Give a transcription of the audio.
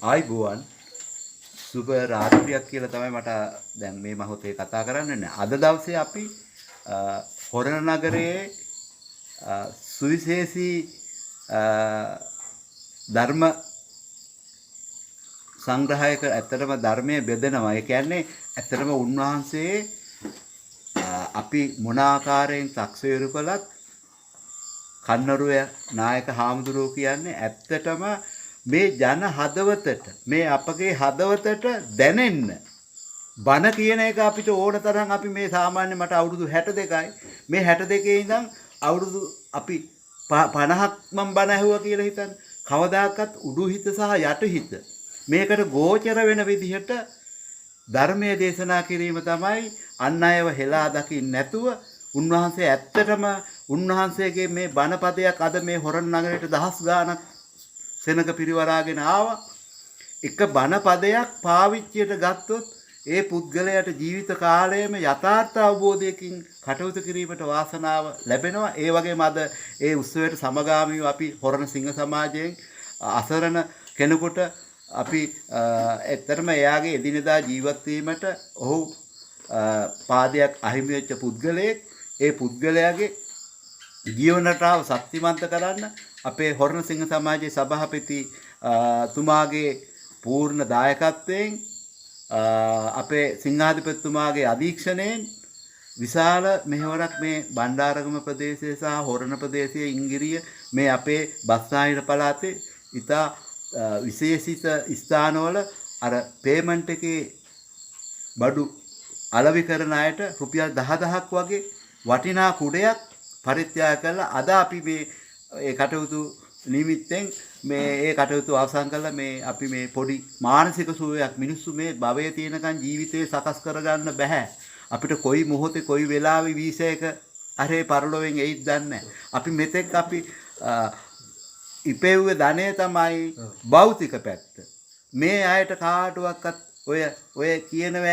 ආයිබෝවන් සුබ රාත්‍රියක් කියලා තමයි මට දැන් මේ මොහොතේ කතා කරන්න. අද දවසේ අපි හොරණ නගරයේ සුවිශේෂී ධර්ම සංග්‍රහයක ඇත්තටම ධර්මයේ බෙදෙනවා. ඒ කියන්නේ ඇත්තටම උන්වහන්සේ අපි මොන ආකාරයෙන් තක්සේරු කළත් කන්නරුවේ නායක හාමුදුරුවෝ කියන්නේ ඇත්තටම මේ ජන හදවතට මේ අපගේ හදවතට දැනෙන්න බණ කියන එක අපිට ඕන තරම් අපි මේ සාමාන්‍ය මට අවුරුදු 62යි මේ 62 ඉඳන් අවුරුදු අපි 50ක් මම බණ ඇහුවා කියලා හිතන්න කවදාකවත් උඩු හිත සහ යට හිත මේකට ගෝචර වෙන විදිහට ධර්මයේ දේශනා කිරීම තමයි අන් අයව හෙලා දකින්න නැතුව උන්වහන්සේ ඇත්තටම උන්වහන්සේගේ මේ බණ පදයක් අද මේ හොරණ නගරයට දහස් ගාණක් සෙනඟ පිරිවරාගෙන ආවා. එක බණ පදයක් පාවිච්චියට ගත්තොත් ඒ පුද්ගලයාට ජීවිත කාලයේම යථාර්ථ අවබෝධයකින් කටයුතු කිරීමට වාසනාව ලැබෙනවා. ඒ වගේම අද ඒ උත්සවයට සමගාමීව අපි හොරණ සිංහ සමාජයෙන් අසරණ කෙනෙකුට අපි ඇත්තටම එයාගේ එදිනෙදා ජීවත් වීමට ඔහු පාදයක් අහිමි වෙච්ච පුද්ගලයෙක් ඒ පුද්ගලයාගේ ජීවන රටාව ශක්තිමන්ත කරන්න අපේ හොරණ සිංහ සමාජයේ සභාපති තුමාගේ පූර්ණ දායකත්වයෙන් අපේ සිංහාධිපතිතුමාගේ අධීක්ෂණයෙන් විශාල මෙහෙවරක් මේ බණ්ඩාරගම ප්‍රදේශයේ සහ හොරණ ප්‍රදේශයේ ඉංගිරිය මේ අපේ බස්නාහිර පළාතේ ඉතා විශේෂිත ස්ථානවල අර පේමන්ට් එකේ බඩු අලෙවි කරන අයට රුපියල් 10000ක් වගේ වටිනා කුඩයක් පරිත්‍යාග කළා. අද අපි මේ ඒ කටයුතු නිමිත්තෙන් මේ ඒ කටයුතු අවසන් කළා. මේ අපි මේ පොඩි මානසික සුවයක් මිනිස්සු මේ භවයේ තියෙනකන් ජීවිතේ සකස් කරගන්න බෑ. අපිට කොයි මොහොතේ කොයි වෙලාවෙ වීසයක අරේ පරලොවෙන් එයිද දන්නේ. අපි මෙතෙක් අපි ඉපෙව්වේ ධනය තමයි භෞතික පැත්ත. මේ අයට කාටවත් ඔය කියන